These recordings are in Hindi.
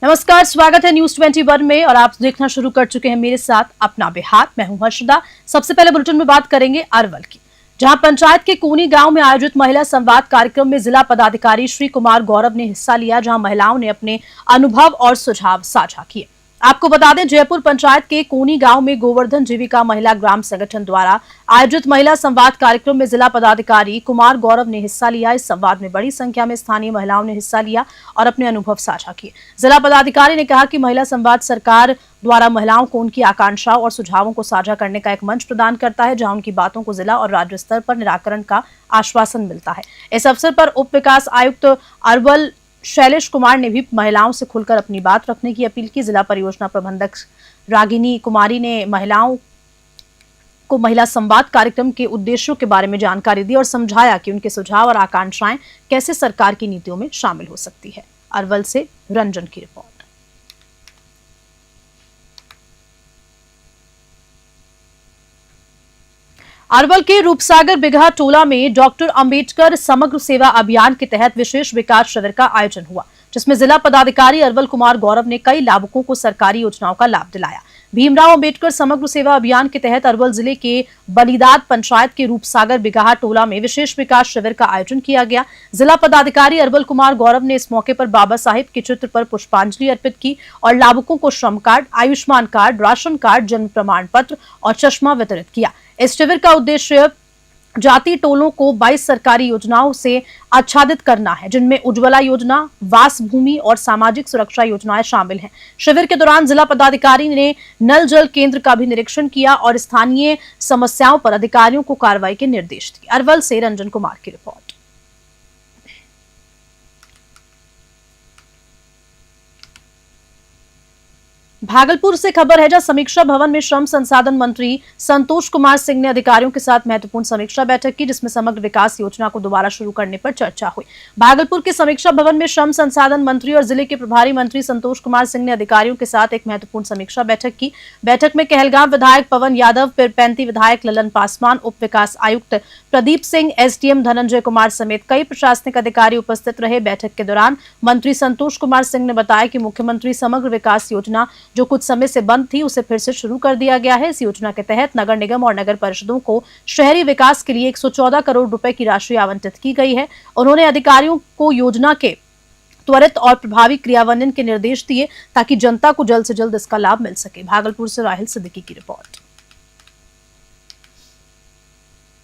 नमस्कार, स्वागत है न्यूज 21 में और आप देखना शुरू कर चुके हैं मेरे साथ अपना बिहार। मैं हूं हर्षदा। सबसे पहले बुलेटिन में बात करेंगे अरवल की, जहां पंचायत के कोनी गांव में आयोजित महिला संवाद कार्यक्रम में जिला पदाधिकारी श्री कुमार गौरव ने हिस्सा लिया, जहां महिलाओं ने अपने अनुभव और सुझाव साझा किए। आपको बता दें, जयपुर पंचायत के कोनी गांव में गोवर्धन जीविका महिला ग्राम संगठन द्वारा आयोजित महिला संवाद कार्यक्रम में जिला पदाधिकारी कुमार गौरव ने हिस्सा लिया। इस संवाद में बड़ी संख्या में स्थानीय महिलाओं ने हिस्सा लिया और अपने अनुभव साझा किए। जिला पदाधिकारी ने कहा कि महिला संवाद सरकार द्वारा महिलाओं को उनकी आकांक्षाओं और सुझावों को साझा करने का एक मंच प्रदान करता है, जहां उनकी बातों को जिला और राज्य स्तर पर निराकरण का आश्वासन मिलता है। इस अवसर पर उप विकास आयुक्त अरवल शैलेश कुमार ने भी महिलाओं से खुलकर अपनी बात रखने की अपील की। जिला परियोजना प्रबंधक रागिनी कुमारी ने महिलाओं को महिला संवाद कार्यक्रम के उद्देश्यों के बारे में जानकारी दी और समझाया कि उनके सुझाव और आकांक्षाएं कैसे सरकार की नीतियों में शामिल हो सकती है। अरवल से रंजन की रिपोर्ट। अरवल के रूपसागर बिगहा टोला में डॉक्टर अंबेडकर समग्र सेवा अभियान के तहत विशेष विकास शिविर का आयोजन हुआ, जिसमें जिला पदाधिकारी अरवल कुमार गौरव ने कई लाभुकों को सरकारी योजनाओं का लाभ दिलाया। भीमराव अंबेडकर समग्र सेवा अभियान के तहत अरवल जिले के बलिदाद पंचायत के रूपसागर बिगहा टोला में विशेष विकास शिविर का आयोजन किया गया। जिला पदाधिकारी अरवल कुमार गौरव ने इस मौके पर बाबा साहिब के चित्र पर पुष्पांजलि अर्पित की और लाभुकों को श्रम card, Ayushman card, ration card, जन्म प्रमाण पत्र और चश्मा वितरित किया। इस शिविर का उद्देश्य जाति टोलों को 22 सरकारी योजनाओं से आच्छादित करना है, जिनमें उज्ज्वला योजना, वास भूमि और सामाजिक सुरक्षा योजनाएं शामिल हैं। शिविर के दौरान जिला पदाधिकारी ने नल जल केंद्र का भी निरीक्षण किया और स्थानीय समस्याओं पर अधिकारियों को कार्रवाई के निर्देश दिए। अरवल से रंजन कुमार की रिपोर्ट। भागलपुर से खबर है, जहां समीक्षा भवन में श्रम संसाधन मंत्री संतोष कुमार सिंह ने अधिकारियों के साथ महत्वपूर्ण समीक्षा बैठक की, जिसमें समग्र विकास योजना को दोबारा शुरू करने पर चर्चा हुई। भागलपुर के समीक्षा भवन में श्रम संसाधन मंत्री और जिले के प्रभारी मंत्री संतोष कुमार सिंह ने अधिकारियों के साथ एक महत्वपूर्ण समीक्षा बैठक की। बैठक में कहलगांव विधायक पवन यादव, पिरपैंती विधायक ललन पासवान, उप विकास आयुक्त प्रदीप सिंह, एसडीएम धनंजय कुमार समेत कई प्रशासनिक अधिकारी उपस्थित रहे। बैठक के दौरान मंत्री संतोष कुमार सिंह ने बताया कि मुख्यमंत्री समग्र विकास योजना जो कुछ समय से बंद थी, उसे फिर से शुरू कर दिया गया है। इस योजना के तहत नगर निगम और नगर परिषदों को शहरी विकास के लिए 114 करोड़ रुपए की राशि आवंटित की गई है। उन्होंने अधिकारियों को योजना के त्वरित और प्रभावी क्रियान्वयन के निर्देश दिए ताकि जनता को जल्द से जल्द इसका लाभ मिल सके। भागलपुर से राहिल सिद्दीकी की रिपोर्ट।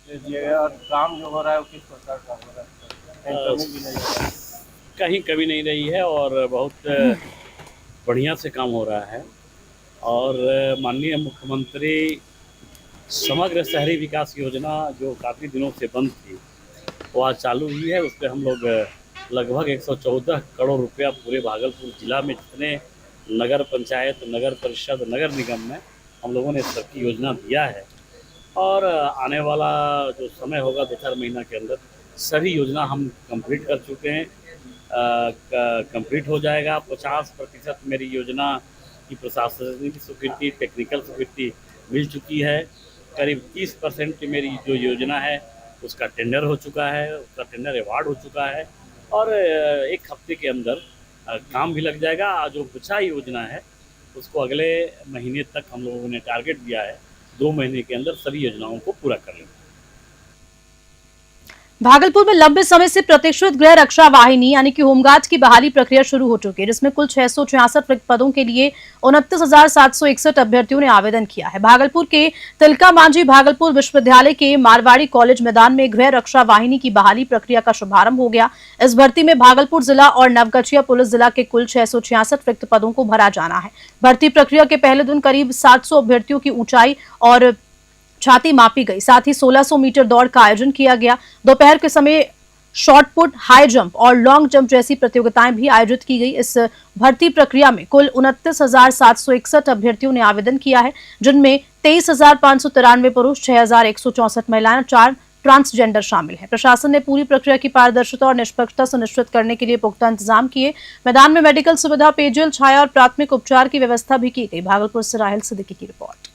काम जो हो रहा है वो किस प्रकार का हो रहा है? कहीं कमी नहीं रही है और बहुत बढ़िया से काम हो रहा है। और माननीय मुख्यमंत्री समग्र शहरी विकास योजना जो काफ़ी दिनों से बंद थी, वो आज चालू हुई है। उस पर हम लोग लगभग 114 करोड़ रुपया पूरे भागलपुर जिला में जितने नगर पंचायत, नगर परिषद, नगर निगम में हम लोगों ने इस तरह की योजना दिया है। और आने वाला जो समय होगा 2-4 महीना के अंदर सभी योजना हम कंप्लीट कर चुके हैं। कंप्लीट हो जाएगा। 50% मेरी योजना की प्रशासनिक स्वीकृति, टेक्निकल स्वीकृति मिल चुकी है। करीब 30% की मेरी जो योजना है उसका टेंडर हो चुका है, उसका टेंडर अवार्ड हो चुका है और 1 हफ्ते के अंदर काम भी लग जाएगा। जो बचा योजना है उसको अगले महीने तक हम लोगों ने टारगेट दिया है, 2 महीने के अंदर सभी योजनाओं को पूरा कर लेंगे। भागलपुर में लंबे समय से प्रतीक्षित गृह रक्षा वाहिनी यानी कि होमगार्ड की बहाली प्रक्रिया शुरू हो चुकी है, जिसमें कुल 666 रिक्त पदों के लिए 29,761 अभ्यर्थियों ने आवेदन किया है। भागलपुर के तिलका मांझी भागलपुर विश्वविद्यालय के मारवाड़ी कॉलेज मैदान में गृह रक्षा वाहिनी की बहाली प्रक्रिया का शुभारंभ हो गया। इस भर्ती में भागलपुर जिला और नवगछिया पुलिस जिला के कुल 666 रिक्त पदों को भरा जाना है। भर्ती प्रक्रिया के पहले दिन करीब 700 अभ्यर्थियों की ऊंचाई और छाती मापी गई। साथ ही 1600 मीटर दौड़ का आयोजन किया गया। दोपहर के समय शॉर्ट पुट, हाई जंप और लॉन्ग जंप जैसी प्रतियोगिताएं भी आयोजित की गई। इस भर्ती प्रक्रिया में कुल 29,761 अभ्यर्थियों ने आवेदन किया है, जिनमें 23,593 पुरुष, 6,164 महिलाएं और 4 ट्रांसजेंडर शामिल हैं। प्रशासन ने पूरी प्रक्रिया की पारदर्शिता और निष्पक्षता सुनिश्चित करने के लिए पुख्ता इंतजाम किए। मैदान में मेडिकल सुविधा, पेयजल, छाया और प्राथमिक उपचार की व्यवस्था भी की गई। भागलपुर से राहिल सिद्दीकी की रिपोर्ट।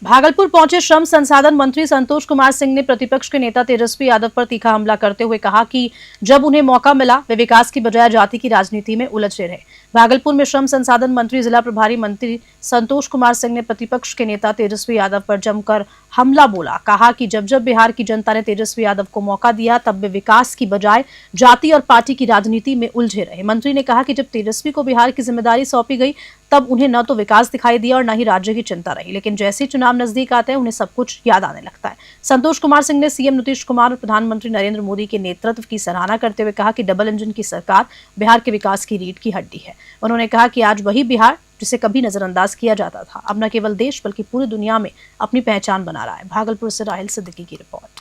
भागलपुर पहुंचे श्रम संसाधन मंत्री संतोष कुमार सिंह ने प्रतिपक्ष के नेता तेजस्वी यादव पर तीखा हमला करते हुए कहा कि जब उन्हें मौका मिला वे विकास की बजाय जाति की राजनीति में उलझे रहे। भागलपुर में श्रम संसाधन मंत्री जिला प्रभारी मंत्री संतोष कुमार सिंह ने प्रतिपक्ष के नेता तेजस्वी यादव पर जमकर हमला बोला। कहा कि जब जब बिहार की जनता ने तेजस्वी यादव को मौका दिया तब वे विकास की बजाय जाति और पार्टी की राजनीति में उलझे रहे। मंत्री ने कहा कि जब तेजस्वी को बिहार की जिम्मेदारी सौंपी गई तब उन्हें न तो विकास दिखाई दिया और न ही राज्य की चिंता रही, लेकिन जैसे ही चुनाव नजदीक आते हैं उन्हें सब कुछ याद आने लगता है। संतोष कुमार सिंह ने सीएम नीतीश कुमार और प्रधानमंत्री नरेंद्र मोदी के नेतृत्व की सराहना करते हुए कहा कि डबल इंजन की सरकार बिहार के विकास की रीढ़ की हड्डी है। उन्होंने कहा कि आज वही बिहार जिसे कभी नजरअंदाज किया जाता था अब न केवल देश बल्कि पूरी दुनिया में अपनी पहचान बना रहा है। भागलपुर से राहिल सिद्दीकी की रिपोर्ट।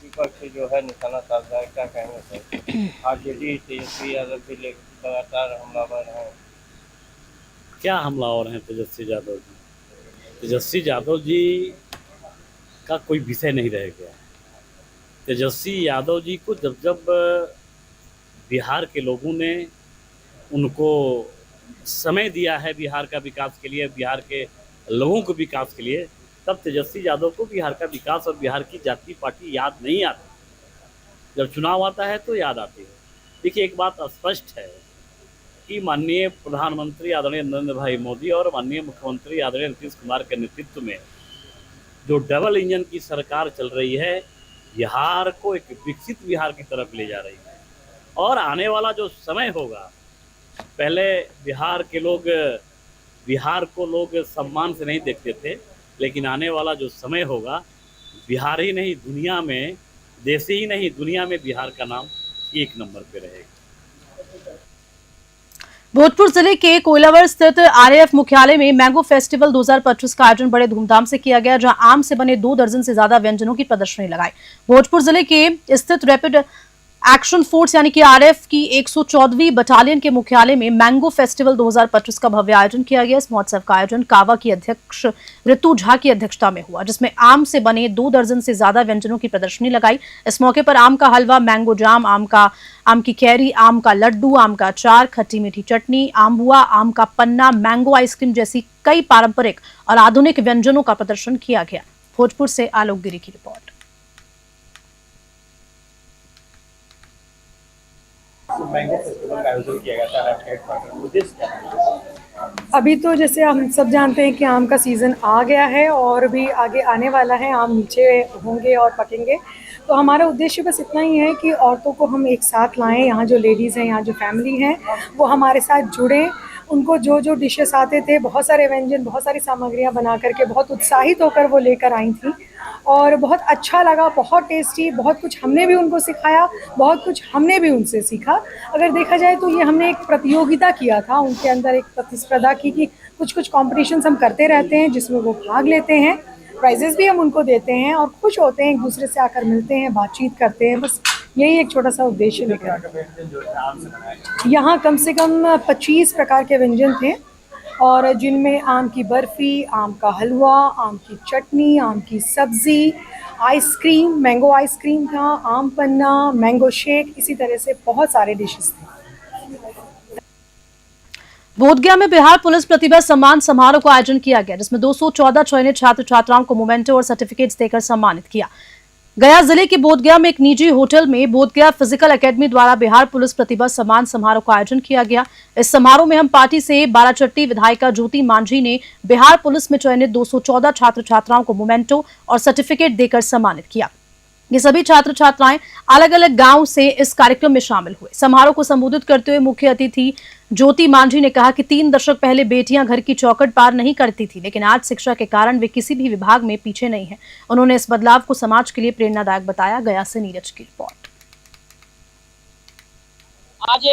विपक्ष जो है निशाना साध रहा है, क्या कहेंगे सर? आरजेडी तेजस्वी यादव भी लगातार हमलावर हैं। क्या हमलावर हैं तेजस्वी यादव जी? तेजस्वी यादव जी का कोई विषय नहीं रह गया। तेजस्वी यादव जी को जब जब बिहार के लोगों ने उनको समय दिया है बिहार का विकास के लिए, बिहार के लोगों को विकास के लिए, तब तेजस्वी यादव को बिहार का विकास और बिहार की जाति पार्टी याद नहीं आती। जब चुनाव आता है तो याद आती है। देखिए, एक बात स्पष्ट है कि माननीय प्रधानमंत्री आदरणीय नरेंद्र भाई मोदी और माननीय मुख्यमंत्री आदरणीय नीतीश कुमार के नेतृत्व में जो डबल इंजन की सरकार चल रही है, बिहार को एक विकसित बिहार की तरफ ले जा रही है। और आने वाला जो समय होगा, पहले बिहार के लोग बिहार को लोग सम्मान से नहीं देखते थे, लेकिन आने वाला जो समय होगा, बिहार ही नहीं दुनिया में, देश ही नहीं दुनिया में बिहार का नाम एक नंबर पे रहेगा। भोजपुर जिले के कोइलावर स्थित आरएएफ मुख्यालय में मैंगो फेस्टिवल 2025 का आयोजन बड़े धूमधाम से किया गया, जहां आम से बने 2 दर्जन से ज्यादा व्यंजनों की प्रदर्शनी लगाई। भोजपुर जिले के स्थित रैपिड एक्शन फोर्स यानी कि आरएएफ की 114वीं बटालियन के मुख्यालय में मैंगो फेस्टिवल 2025 का भव्य आयोजन किया गया। इस महोत्सव का आयोजन कावा की अध्यक्ष ऋतु झा की अध्यक्षता में हुआ, जिसमें आम से बने 2 दर्जन से ज्यादा व्यंजनों की प्रदर्शनी लगाई। इस मौके पर आम का हलवा, मैंगो जाम, आम की कैरी, आम का लड्डू, आम का अचार, खट्टी मीठी चटनी, आम बुआ, आम का पन्ना, मैंगो आइसक्रीम जैसी कई पारंपरिक और आधुनिक व्यंजनों का प्रदर्शन किया गया। भोजपुर से आलोक गिरी की रिपोर्ट। मैंगो फेस्टिवल का आयोजन किया गया था हेडक्वार्टर, उद्देश्य क्या है? अभी तो जैसे हम सब जानते हैं कि आम का सीज़न आ गया है और भी आगे आने वाला है, आम नीचे होंगे और पकेंगे। तो हमारा उद्देश्य बस इतना ही है कि औरतों को हम एक साथ लाएं, यहाँ जो लेडीज़ हैं, यहाँ जो फैमिली हैं, वो हमारे साथ जुड़ें। उनको जो जो डिशेस आते थे, बहुत सारे व्यंजन, बहुत सारी सामग्रियाँ बना करके बहुत उत्साहित होकर वो लेकर आई थी और बहुत अच्छा लगा, बहुत टेस्टी, बहुत कुछ हमने भी उनको सिखाया, बहुत कुछ हमने भी उनसे सीखा। अगर देखा जाए तो ये हमने एक प्रतियोगिता किया था, उनके अंदर एक प्रतिस्पर्धा की कि कुछ कॉम्पिटिशन्स हम करते रहते हैं जिसमें वो भाग लेते हैं, प्राइजेस भी हम उनको देते हैं और खुश होते हैं, एक दूसरे से आकर मिलते हैं, बातचीत करते हैं। बस यही एक छोटा सा उद्देश्य लेकर यहाँ कम से कम 25 प्रकार के व्यंजन थे और जिनमें आम की बर्फ़ी, आम का हलवा, आम की चटनी, आम की सब्ज़ी, आइसक्रीम, मैंगो आइसक्रीम था, आम पन्ना, मैंगो शेक, इसी तरह से बहुत सारे डिशेस थे। बोधगया में बिहार पुलिस प्रतिभा सम्मान समारोह का आयोजन किया गया, जिसमें 214 चयनित छात्र छात्राओं को मोमेंटो और सर्टिफिकेट्स देकर सम्मानित किया। गया जिले के बोधगया में एक निजी होटल में बोधगया फिजिकल एकेडमी द्वारा बिहार पुलिस प्रतिभा सम्मान समारोह का आयोजन किया गया। इस समारोह में हम पार्टी से बाराचट्टी विधायिका ज्योति मांझी ने बिहार पुलिस में चयनित 214 छात्र छात्राओं को मोमेंटो और सर्टिफिकेट देकर सम्मानित किया। ये सभी छात्र छात्राएं अलग अलग गांव से इस कार्यक्रम में शामिल हुए। समारोह को संबोधित करते हुए मुख्य अतिथि ज्योति मांझी ने कहा कि 3 दशक पहले बेटियां घर की चौखट पार नहीं करती थी, लेकिन आज शिक्षा के कारण वे किसी भी विभाग में पीछे नहीं हैं। उन्होंने इस बदलाव को समाज के लिए प्रेरणादायक बताया। गया से नीरज की रिपोर्ट। आज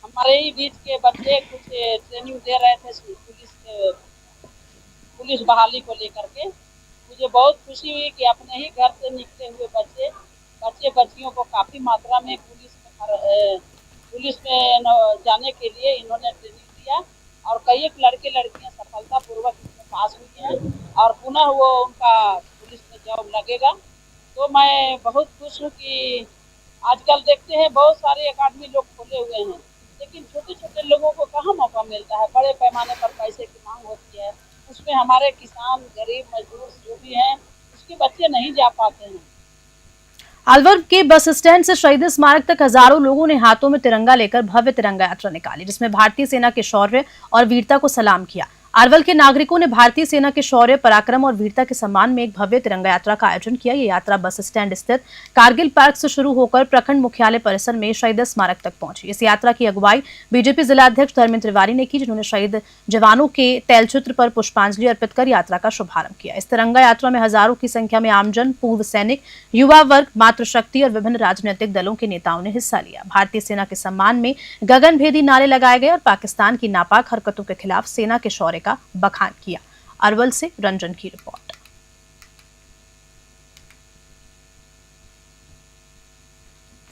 हमारे ही बीच के बच्चे कुछ ट्रेनिंग दे रहे थे पुलिस बहाली को लेकर के। मुझे बहुत खुशी हुई कि अपने ही घर से निकले हुए बच्चे बच्चियों को काफ़ी मात्रा में पुलिस में जाने के लिए इन्होंने ट्रेनिंग दिया और कई एक लड़के लड़कियां सफलतापूर्वक इसमें पास हुई हैं और पुनः वो उनका पुलिस में जॉब लगेगा। तो मैं बहुत खुश हूँ कि आजकल देखते हैं बहुत सारे अकादमी लोग खोले हुए हैं, लेकिन छोटे छोटे लोगों को कहाँ मौका मिलता है। बड़े पैमाने पर पैसे की मांग होती है, हमारे किसान, गरीब, मजदूर जो भी हैं, उसके बच्चे नहीं जा पाते हैं। अलवर के बस स्टैंड से शहीद स्मारक तक हजारों लोगों ने हाथों में तिरंगा लेकर भव्य तिरंगा यात्रा निकाली, जिसमें भारतीय सेना के शौर्य और वीरता को सलाम किया। अरवल के नागरिकों ने भारतीय सेना के शौर्य, पराक्रम और वीरता के सम्मान में एक भव्य तिरंगा यात्रा का आयोजन किया। ये यात्रा बस स्टैंड स्थित कारगिल पार्क से शुरू होकर प्रखंड मुख्यालय परिसर में शहीद स्मारक तक पहुंची। इस यात्रा की अगुवाई बीजेपी जिला अध्यक्ष धर्मेंद्र तिवारी ने की, जिन्होंने शहीद जवानों के तैलचित्र पर पुष्पांजलि अर्पित कर यात्रा का शुभारंभ किया। इस तिरंगा यात्रा में हजारों की संख्या में आमजन, पूर्व सैनिक, युवा वर्ग, मातृशक्ति और विभिन्न राजनीतिक दलों के नेताओं ने हिस्सा लिया। भारतीय सेना के सम्मान में गगनभेदी नारे लगाए गए और पाकिस्तान की नापाक हरकतों के खिलाफ सेना के शौर्य का बखान किया। अरवल से रंजन की रिपोर्ट।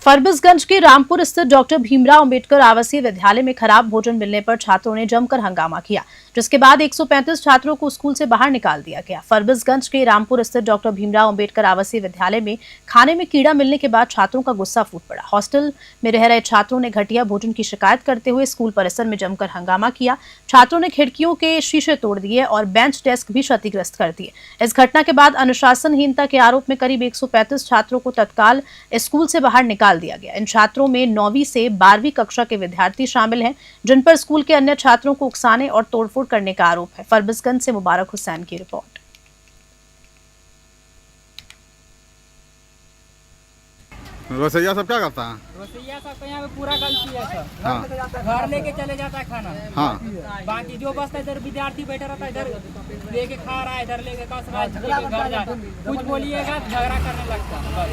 फरबिसगंज के रामपुर स्थित डॉक्टर भीमराव अंबेडकर आवासीय विद्यालय में खराब भोजन मिलने पर छात्रों ने जमकर हंगामा किया, जिसके बाद 135 छात्रों को स्कूल से बाहर निकाल दिया गया। फरबिसगंज के रामपुर स्थित डॉक्टर भीमराव अंबेडकर आवासीय विद्यालय में खाने में कीड़ा मिलने के बाद छात्रों का गुस्सा फूट पड़ा। हॉस्टल में रह रहे छात्रों ने घटिया भोजन की शिकायत करते हुए स्कूल परिसर में जमकर हंगामा किया। छात्रों ने खिड़कियों के शीशे तोड़ दिए और बेंच डेस्क भी क्षतिग्रस्त कर दिए। इस घटना के बाद अनुशासनहीनता के आरोप में करीब 135 छात्रों को तत्काल स्कूल से बाहर निकाल दिया गया। इन छात्रों में 9वीं से 12वीं कक्षा के विद्यार्थी शामिल हैं, जिन पर स्कूल के अन्य छात्रों को उकसाने और तोड़फोड़ करने का आरोप है। फरबिसगंज से मुबारक हुसैन की रिपोर्ट। रसोईया सब क्या करता है? रसोईया सब तो यहाँ पे पूरा गलती है सर। हाँ। घर लेके चले जाता है खाना। हाँ। बाकी जो बचता है इधर विद्यार्थी बैठा रहता है, इधर लेके खा रहा है, इधर लेके कस रहा है, लेके घर जा कुछ बोलिएगा झगड़ा करने लगता है।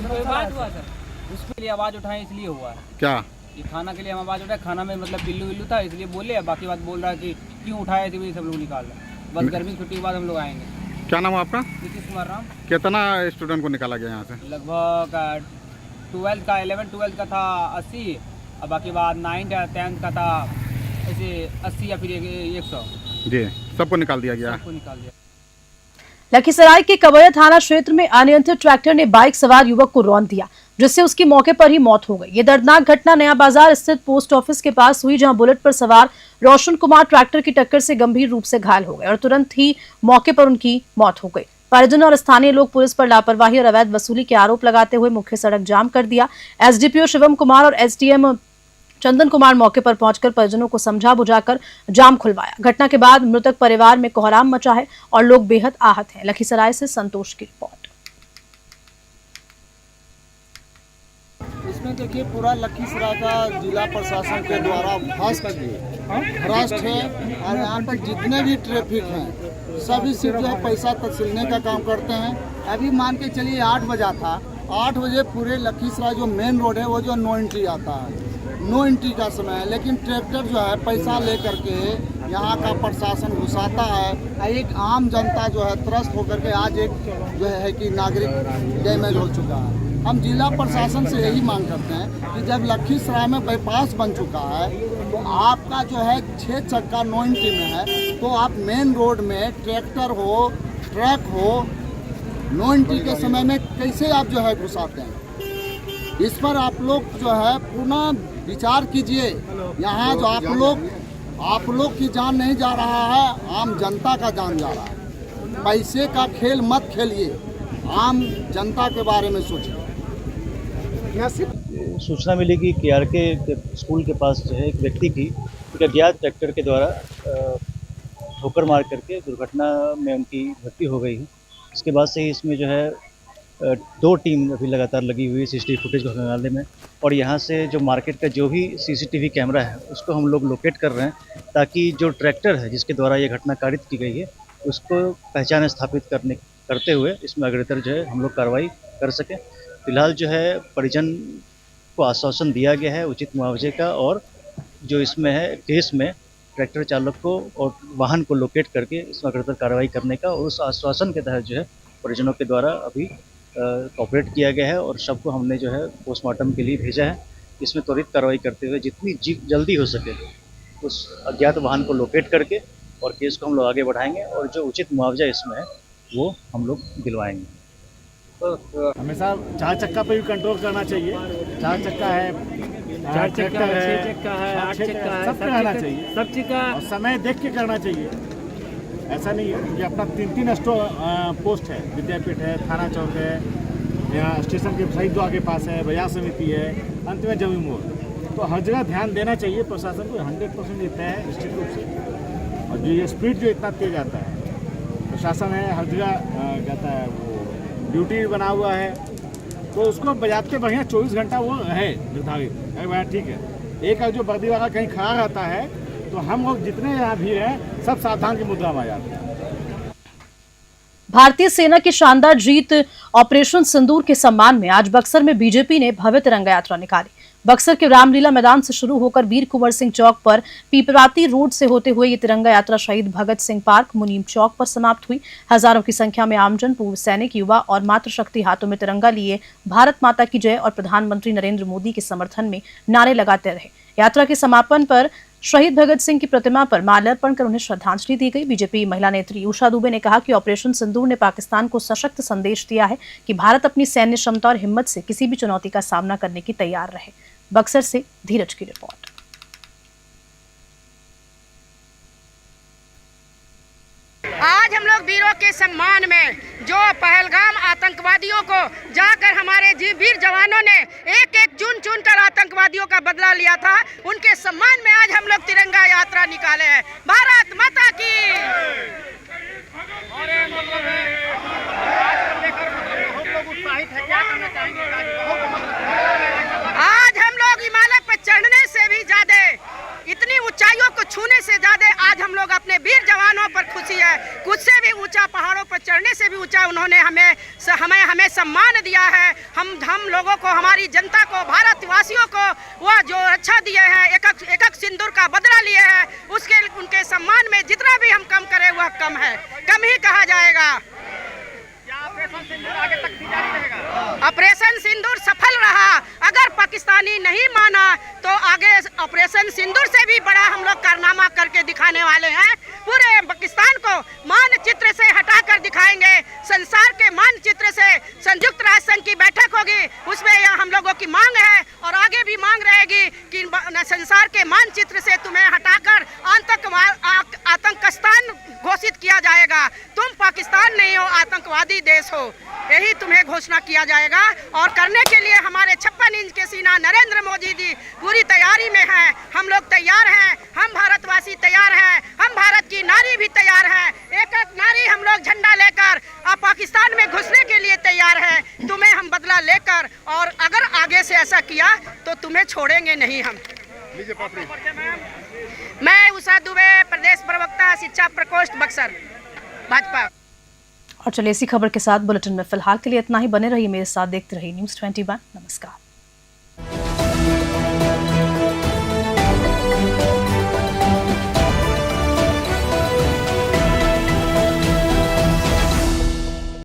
कोई बात हुआ सर, उसके लिए आवाज उठाए इसलिए हुआ है। क्या? ये खाना के लिए हम आवाज उठाए, खाना में मतलब बिल्लू विल्लू था इसलिए बोले, बाकी बात बोल रहा है कि क्यों उठाए थे, सब लोग निकाल रहे। बस गर्मी छुट्टी के बाद हम लोग आएंगे। क्या नाम है आपका? नीतीश कुमार राम। कितना स्टूडेंट को निकाला गया यहाँ से? लगभग 12 का 11-12 का था 80 और बाकी बाद 9 10 का था ऐसे 80 या फिर 100। जी, सबको निकाल दिया गया। सबको निकाल दिया। लखीसराय के कबैया थाना क्षेत्र में अनियंत्रित ट्रैक्टर ने बाइक सवार युवक को रौंद दिया, जिससे उसकी मौके पर ही मौत हो गई। ये दर्दनाक घटना नया बाजार स्थित पोस्ट ऑफिस के पास हुई, जहां बुलेट पर सवार रोशन कुमार ट्रैक्टर की टक्कर से गंभीर रूप से घायल हो गए और तुरंत ही मौके पर उनकी मौत हो गई। परिजन और स्थानीय लोग पुलिस पर लापरवाही और अवैध वसूली के आरोप लगाते हुए मुख्य सड़क जाम कर दिया। एसडीपीओ शिवम कुमार और एसडीएम चंदन कुमार मौके पर पहुंचकर परिजनों को समझा बुझाकर जाम खुलवाया। घटना के बाद मृतक परिवार में कोहराम मचा है और लोग बेहद आहत हैं। लखीसराय से संतोष की रिपोर्ट। इसमें देखिए पूरा लखीसराय का जिला प्रशासन के द्वारा भ्रष्ट है और यहाँ पर जितने भी ट्रैफिक हैं सभी सिर्फ जो है पैसा तसीलने का काम करते हैं। अभी मान के चलिए 8 बजा था, 8 बजे पूरे लखीसराय जो मेन रोड है वो जो नो एंट्री आता है, नो एंट्री का समय है, लेकिन ट्रैक्टर जो है पैसा लेकर के यहाँ का प्रशासन घुसाता है। एक आम जनता जो है त्रस्त होकर के आज एक जो है कि नागरिक डैमेज हो चुका है। हम जिला प्रशासन से यही मांग करते हैं कि जब लखीसराय में बाईपास बन चुका है तो आपका जो है 6 चक्का नो एंट्री में है, तो आप मेन रोड में ट्रैक्टर हो, ट्रक हो, नो एंट्री के समय में कैसे आप जो है घुसाते हैं? इस पर आप लोग जो है पुनः विचार कीजिए। यहाँ जो आप लोग की जान नहीं जा रहा है, आम जनता का जान जा रहा है। पैसे का खेल मत खेलिए, आम जनता के बारे में सोचिए। सूचना मिली कि KRK स्कूल के पास जो है एक व्यक्ति की एक अज्ञात ट्रैक्टर के द्वारा ठोकर मार करके दुर्घटना में उनकी मृत्यु हो गई है। इसके बाद से ही इसमें जो है 2 टीम अभी लगातार लगी हुई है CCTV फुटेज को खंगालने में, और यहाँ से जो मार्केट का जो भी CCTV कैमरा है उसको हम लोग लोकेट कर रहे हैं, ताकि जो ट्रैक्टर है जिसके द्वारा ये घटना कारित की गई है उसको पहचान स्थापित करते हुए इसमें अग्रतर जो है हम लोग कार्रवाई कर सकें। फिलहाल जो है परिजन को आश्वासन दिया गया है उचित मुआवजे का, और जो इसमें है केस में ट्रैक्टर चालक को और वाहन को लोकेट करके इसमें अग्रतर कार्रवाई करने का, और उस आश्वासन के तहत जो है परिजनों के द्वारा अभी कोऑपरेट किया गया है और सबको हमने जो है पोस्टमार्टम के लिए भेजा है। इसमें त्वरित कार्रवाई करते हुए जितनी जल्दी हो सके उस अज्ञात वाहन को लोकेट करके और केस को हम लोग आगे बढ़ाएंगे, और जो उचित मुआवजा इसमें है वो हम लोग दिलवाएंगे। हमेशा 4 चक्का पे भी कंट्रोल करना चाहिए। 4 चक्का है, 4 चक्का है, 6 चक्का है, 8 चक्का है, सब पे आना चाहिए। सब चक्का और समय देख के करना चाहिए। ऐसा नहीं है, क्योंकि अपना 3 पोस्ट है, विद्यापीठ है, थाना चौक है, यहाँ स्टेशन के शहीद द्वार के पास है, बाजार समिति है, अंत में जमी मोड़। तो हर जगह ध्यान देना चाहिए प्रशासन को, 100% देता है निश्चित रूप से। और जो ये स्पीड जो इतना तेज आता है, प्रशासन है हर जगह कहता है वो ड्यूटी बना हुआ है, तो उसको बजाते बढ़िया 24 घंटा वो है निर्धारित। अरे भैया ठीक है, एक जो वर्दी वाला कहीं खड़ा रहता है तो हम लोग जितने यहाँ भीड़ हैं सब सावधान की मुद्रा में आ जाते हैं। भारतीय सेना की शानदार जीत ऑपरेशन सिंदूर के सम्मान में आज बक्सर में बीजेपी ने भव्य तिरंगा यात्रा निकाली। बक्सर के रामलीला मैदान से शुरू होकर वीर कुंवर सिंह चौक पर पीपराती रोड से होते हुए ये तिरंगा यात्रा शहीद भगत सिंह पार्क मुनीम चौक पर समाप्त हुई। हजारों की संख्या में आमजन, पूर्व सैनिक, युवा और मातृशक्ति हाथों में तिरंगा लिए भारत माता की जय और प्रधानमंत्री नरेंद्र मोदी के समर्थन में नारे लगाते रहे। यात्रा के समापन पर शहीद भगत सिंह की प्रतिमा पर माल्यार्पण कर उन्हें श्रद्धांजलि दी गई। बीजेपी महिला नेत्री उषा दुबे ने कहा कि ऑपरेशन सिंदूर ने पाकिस्तान को सशक्त संदेश दिया है कि भारत अपनी सैन्य क्षमता और हिम्मत से किसी भी चुनौती का सामना करने की तैयार रहे। बक्सर से धीरज की रिपोर्ट। आज हम लोग वीरों के सम्मान में जो पहलगाम आतंकवादियों को जाकर हमारे वीर जवानों ने एक एक चुन कर आतंकवादियों का बदला लिया था, उनके सम्मान में आज हम लोग तिरंगा यात्रा निकाले हैं। भारत माता की। आज हम लोग हिमालय पर चढ़ने से भी ज्यादा, इतनी ऊंचाइयों को छूने से ज्यादा आज हम लोग अपने वीर जवानों पर खुशी है। कुछ से भी ऊंचा, पहाड़ों पर चढ़ने से भी ऊंचा उन्होंने हमें सम्मान दिया है। हम लोगों को, हमारी जनता को, भारतवासियों को वह जो रक्षा दिए हैं, एक सिंदूर का बदला लिए हैं, उसके उनके सम्मान में जितना भी हम कम करें वह कम है, कम ही कहा जाएगा। ऑपरेशन सिंदूर सफल रहा। अगर पाकिस्तानी नहीं माना तो आगे ऑपरेशन सिंदूर से भी बड़ा हम लोग कारनामा करके दिखाने वाले हैं। पूरे पाकिस्तान को मानचित्र से हटाकर दिखाएंगे। संसार के मानचित्र से संयुक्त राष्ट्र संघ की बैठक होगी, उसमें यह हम लोगों की मांग है और आगे भी मांग रहेगी कि संसार के मानचित्र से तुम्हें हटाकर आतंकस्तान घोषित किया जाएगा। तुम पाकिस्तान नहीं हो, आतंकवादी देश हो, यही तुम्हें घोषणा किया जाएगा। और करने के लिए हमारे 56 इंच के सीना नरेंद्र मोदी जी पूरी तैयारी में हैं। हम लोग तैयार हैं, हम भारतवासी तैयार हैं, हम भारत की नारी भी तैयार है। एक एक नारी हम लोग झंडा लेकर अब पाकिस्तान में घुसने के लिए तैयार है। तुम्हें हम बदला लेकर, और अगर आगे से ऐसा किया तो तुम्हें छोड़ेंगे नहीं हम। मैं उषा दुबे, प्रदेश प्रवक्ता, शिक्षा प्रकोष्ठ, बक्सर, भाजपा। और चलिए इसी खबर के साथ बुलेटिन में फिलहाल के लिए इतना ही। बने रहिए मेरे साथ, देखते रहिए News 21। नमस्कार।